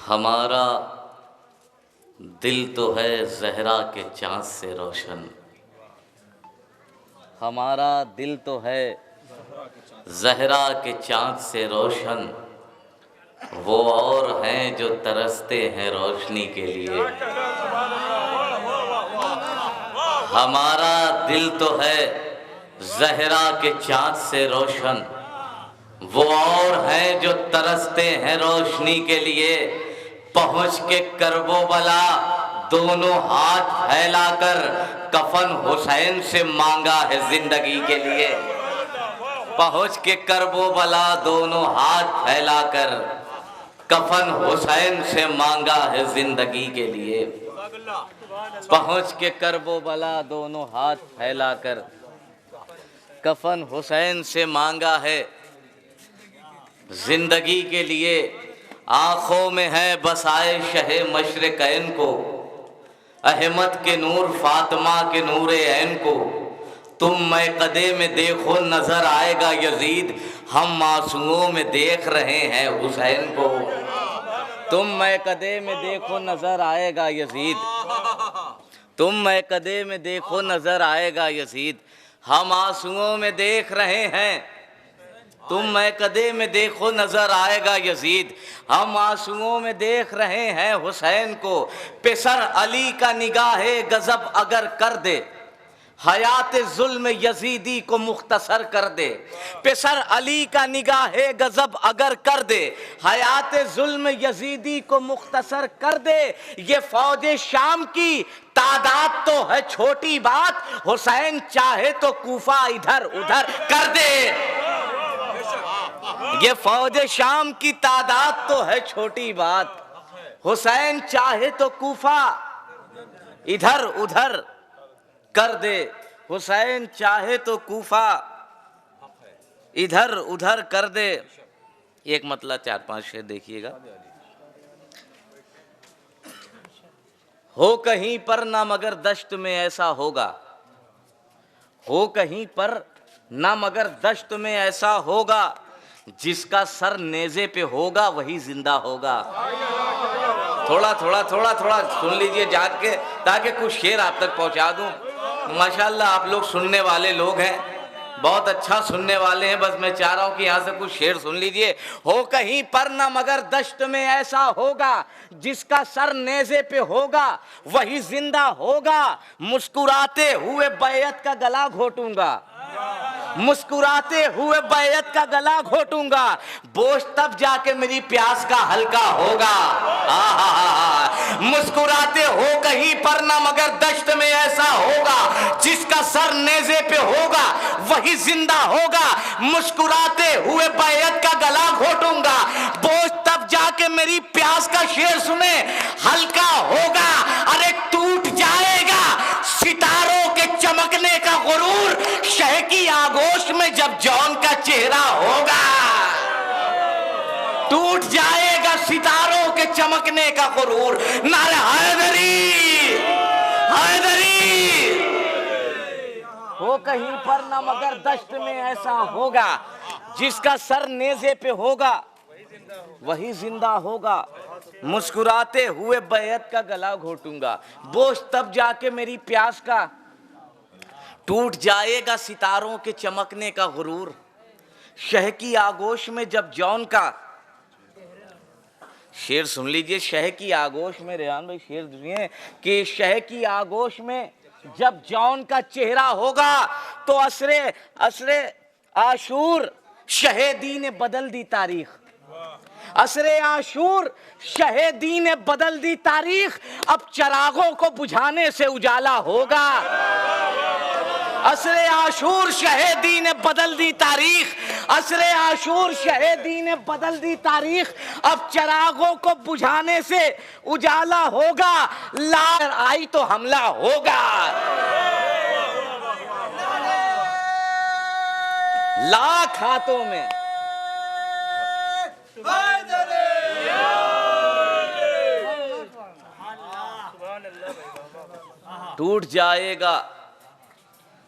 हमारा दिल तो है ज़हरा के चाँद से रोशन। हमारा दिल तो है ज़हरा के चाँद से रोशन। वो और हैं जो तरसते हैं रोशनी के लिए। हमारा दिल तो है ज़हरा के चाँद से रोशन। वो और हैं जो तरसते हैं रोशनी के लिए। पहुँच के करबो बला दोनों हाथ फैलाकर कफन हुसैन से मांगा है जिंदगी के लिए। पहुँच के करबो बला दोनों हाथ फैलाकर कफन हुसैन से मांगा है जिंदगी के लिए। पहुँच के करबो बला दोनों हाथ फैलाकर कफन हुसैन से मांगा है जिंदगी के लिए। आँखों में है बसाए शहे मशरिकैन को, अहमद के नूर फातिमा के नूर ऐन को। तुम मैं कदे में देखो नजर आएगा यजीद, हम मासूमों में देख रहे हैं हुसैन को। तुम मैं कदे में देखो नजर आएगा यजीद, तुम मैं कदे में देखो नजर आएगा यजीद, हम आंसुओं में देख रहे हैं। तुम मैं कदे में देखो नजर आएगा यजीद, हम आंसुओं में देख रहे हैं हुसैन को। पेसर अली का निगाहे गजब अगर कर दे, हयात जुल्म यजीदी को मुख्तसर कर दे। पेसर अली का निगाहे गजब अगर कर दे, हयात जुल्म यजीदी को मुख्तसर कर दे। ये फौज शाम की तादाद तो है छोटी बात, हुसैन चाहे तो कूफा इधर उधर कर दे। ये फौज शाम की तादाद तो है छोटी बात, हुसैन चाहे तो कूफा इधर उधर कर दे। हुसैन चाहे तो कूफा इधर उधर कर दे। एक मतलब 4-5 शेर देखिएगा। हो कहीं पर ना मगर दश्त में ऐसा होगा, हो कहीं पर ना मगर दश्त में ऐसा होगा, जिसका सर नेज़े पे होगा वही जिंदा होगा। थोड़ा थोड़ा थोड़ा थोड़ा सुन लीजिए जाग के, ताकि कुछ शेर आप तक पहुंचा दूं। माशाल्लाह आप लोग सुनने वाले लोग हैं, बहुत अच्छा सुनने वाले हैं। बस मैं चाह रहा हूं कि यहाँ से कुछ शेर सुन लीजिए। हो कहीं पर ना मगर दश्त में ऐसा होगा, जिसका सर नेज़े पे होगा वही जिंदा होगा। मुस्कुराते हुए बैयत का गला घोटूंगा, मुस्कुराते हुए बैयत का गला घोटूंगा, बोझ तब जाके मेरी प्यास का हल्का होगा। मुस्कुराते हो कहीं पर ना मगर दश्त में ऐसा होगा, जिसका सर नेज़े पे होगा वही जिंदा होगा। मुस्कुराते हुए बैयत का गला घोटूंगा, बोझ तब जाके मेरी प्यास का शेर सुने हल्का होगा। अरे टूट जाएगा सितारों के चमकने का गुरूर, शह की आगोश में जब जौन का चेहरा होगा। टूट जाएगा सितारों के चमकने का गुरूर। नारे हैदरी हैदरी। हो कहीं पर ना मगर दश्त में ऐसा होगा, जिसका सर नेज़े पे होगा वही जिंदा होगा। मुस्कुराते हुए बैयत का गला घोटूंगा, बोझ तब जाके मेरी प्यास का। टूट जाएगा सितारों के चमकने का गुरूर, शह की आगोश में जब जौन का। शेर सुन लीजिए, शह की आगोश में। रेहान भाई शेर सुनिए कि शह की आगोश में जब जौन का चेहरा होगा, तो असरे असरे आशूर शहेदी ने बदल दी तारीख। असरे आशूर शहेदी ने बदल दी तारीख, अब चरागों को बुझाने से उजाला होगा। असरे आशूर शहेदी ने बदल दी तारीख, असरे आशूर शहेदी ने बदल दी तारीख, अब चरागों को बुझाने से उजाला होगा। लाख आई तो हमला होगा, लाख हाथों में। टूट जाएगा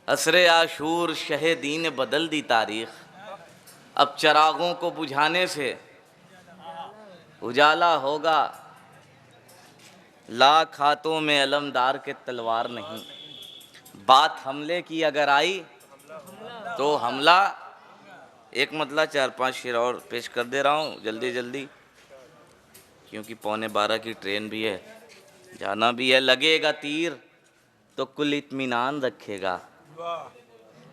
असरे आशूर शहेदी ने बदल दी तारीख, अब चरागों को बुझाने से उजाला होगा। लाख हाथों में अलमदार के तलवार नहीं। बात हमले की अगर आई तो हमला। एक मतला 4-5 शेर और पेश कर दे रहा हूँ जल्दी जल्दी, क्योंकि 11:15 की ट्रेन भी है, जाना भी है। लगेगा तीर तो कुल इत्मीनान रखेगा,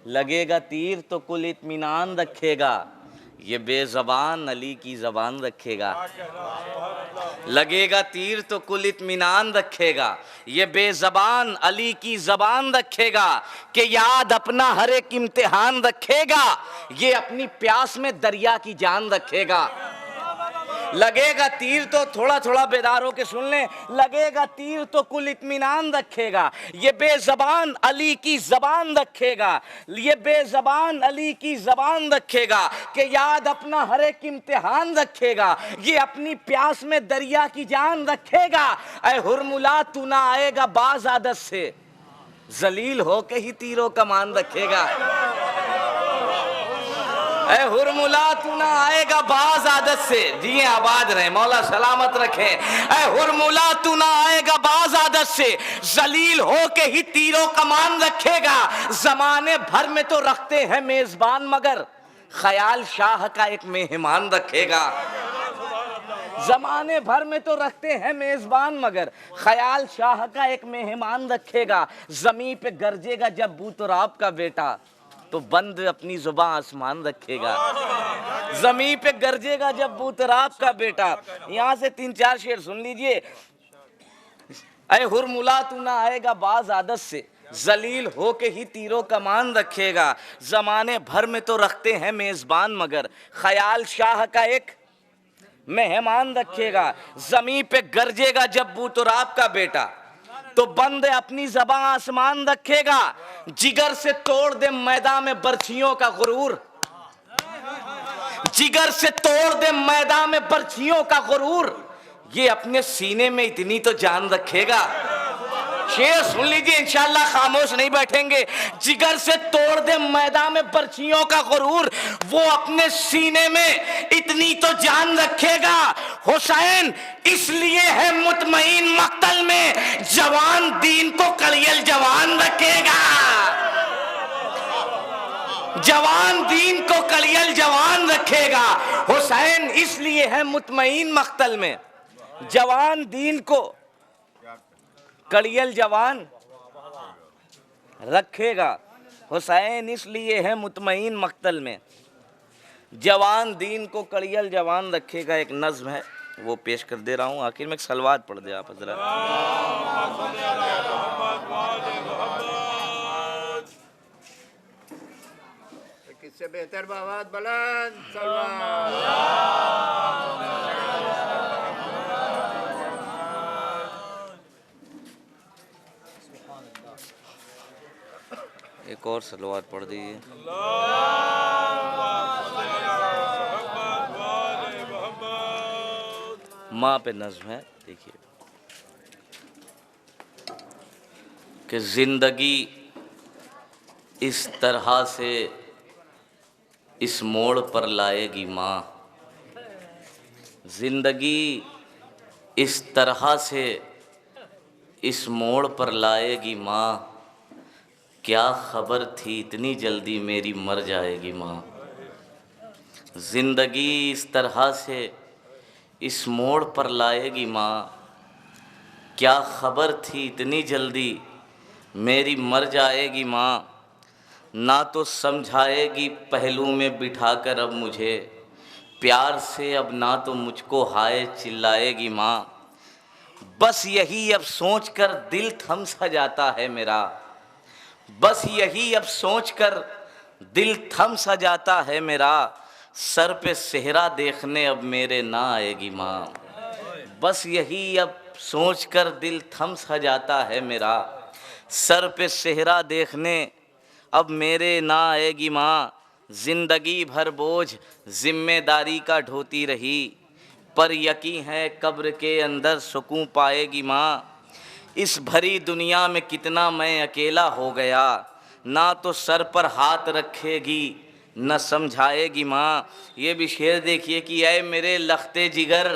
लगेगा तीर तो कुल इत्मीनान रखेगा, ये बेज़बान अली की ज़बान रखेगा। लगेगा तीर तो कुल इत्मीनान रखेगा, ये बेज़बान अली की ज़बान रखेगा, कि याद अपना हर एक इम्तिहान रखेगा, ये अपनी प्यास में दरिया की जान रखेगा। लगेगा तीर तो थोड़ा थोड़ा बेदार होके सुन लें, लगेगा तीर तो कुल इत्मीनान रखेगा, ये बेज़बान अली की ज़बान रखेगा, ये बेज़बान अली की ज़बान रखेगा, कि याद अपना हर एक इम्तिहान रखेगा, ये अपनी प्यास में दरिया की जान रखेगा। ऐ हुरमुला तू ना आएगा बाज आदत से, जलील होके ही तीरों कमान रखेगा। ऐ हुरमुला तू ना आएगा बाज आदत से, जिए आबाद रहे, मौला सलामत रखे। ऐ हुरमुला तू ना आएगा बाज आदत से, जलील हो के ही तीरों कमान रखेगा। जमाने भर में तो रखते हैं मेजबान, मगर ख्याल शाह का एक मेहमान रखेगा। जमाने भर में तो रखते हैं मेजबान, मगर ख्याल शाह का एक मेहमान रखेगा। जमीन पे गरजेगा जब बूतराब का बेटा, तो बंद अपनी जुबान आसमान रखेगा। जमीन पे गरजेगा जब बूतराब का बेटा। यहाँ से 3-4 शेर सुन लीजिए। ऐ हुरमुला तू ना आएगा बाज आदत से, जलील हो के ही तीरों कमान रखेगा। जमाने भर में तो रखते हैं मेजबान, मगर ख्याल शाह का एक मेहमान रखेगा। जमीन पे गरजेगा जब बूतराब का बेटा, तो बंद अपनी ज़बान आसमान रखेगा। जिगर से तोड़ दे मैदान में बर्छियों का गुरूर, जिगर से तोड़ दे मैदान में बर्छियों का गुरूर, ये अपने सीने में इतनी तो जान रखेगा। शेर सुन लीजिए, इंशाअल्लाह खामोश नहीं बैठेंगे। जिगर से तोड़ दे मैदान में बर्छियों का गुरूर, वो अपने सीने में इतनी तो जान रखेगा। हुसैन इसलिए है मुतमईन मक्तल में, जवान दीन को कड़ियल जवान रखेगा। जवान दीन को कड़ियल जवान रखेगा। हुसैन इसलिए है मुतमईन मक्तल में, जवान दीन को कड़ियल जवान रखेगा। हुसैन इसलिए है मुतमईन मक्तल में, जवान दीन को कड़ियल जवान रखेगा। एक नज्म है वो पेश कर दे रहा हूँ। आखिर में एक सलवात पढ़ दे आप हजरा। किससे बेहतर बात बुलंद सलवात। एक और सलवात पढ़ दीजिए। माँ पे नज्म है, देखिए कि जिंदगी इस तरह से इस मोड़ पर लाएगी माँ, जिंदगी इस तरह से इस मोड़ पर लाएगी माँ, क्या खबर थी इतनी जल्दी मेरी मर जाएगी माँ। जिंदगी इस तरह से इस मोड़ पर लाएगी माँ, क्या खबर थी इतनी जल्दी मेरी मर जाएगी माँ। ना तो समझाएगी पहलू में बिठाकर अब मुझे प्यार से, अब ना तो मुझको हाय चिल्लाएगी माँ। बस यही अब सोचकर दिल थम सा जाता है मेरा, बस यही अब सोचकर दिल थम सा जाता है मेरा, सर पे सेहरा देखने अब मेरे ना आएगी माँ। बस यही अब सोचकर दिल थम सा जाता है मेरा, सर पे सेहरा देखने अब मेरे ना आएगी माँ। जिंदगी भर बोझ जिम्मेदारी का ढोती रही, पर यकीन है कब्र के अंदर सुकून पाएगी माँ। इस भरी दुनिया में कितना मैं अकेला हो गया, ना तो सर पर हाथ रखेगी न समझाएगी माँ। ये भी शेर देखिए कि ऐ मेरे लख्ते जिगर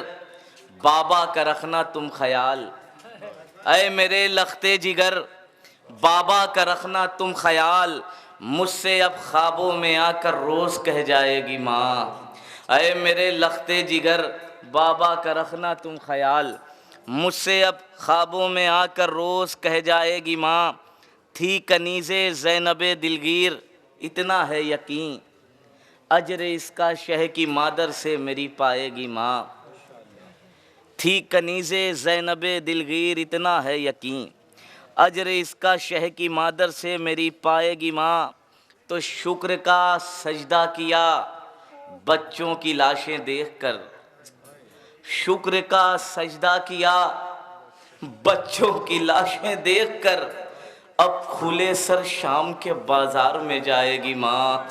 बाबा का रखना तुम ख्याल, ऐ मेरे लखते जिगर बाबा का रखना तुम ख्याल, मुझसे अब ख्वाबों में आकर रोज़ कह जाएगी माँ। ऐ मेरे लखते जिगर बाबा का रखना तुम ख्याल, मुझसे अब ख्वाबों में आकर रोज़ कह जाएगी माँ। थी कनीज़े ज़ैनबे दिलगीर इतना है यकीन, अजर इसका शह की मादर से मेरी पाएगी माँ। थी कनीज़े ज़ैनबे दिलगीर इतना है यकीन, अजर इसका शह की मादर से मेरी पाएगी माँ। तो शुक्र का सजदा किया बच्चों की लाशें देखकर, शुक्र का सजदा किया बच्चों की लाशें देखकर, अब खुले सर शाम के बाजार में जाएगी माँ।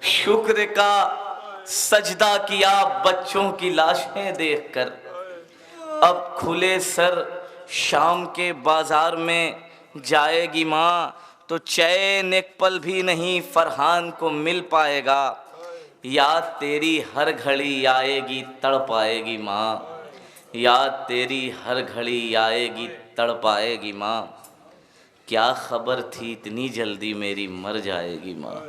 शुक्र का सजदा किया बच्चों की लाशें देखकर, अब खुले सर शाम के बाजार में जाएगी माँ। तो चैन एक पल भी नहीं फरहान को मिल पाएगा, याद तेरी हर घड़ी आएगी तड़प आएगी माँ। याद तेरी हर घड़ी आएगी तड़प आएगी माँ। क्या खबर थी इतनी जल्दी मेरी मर जाएगी माँ।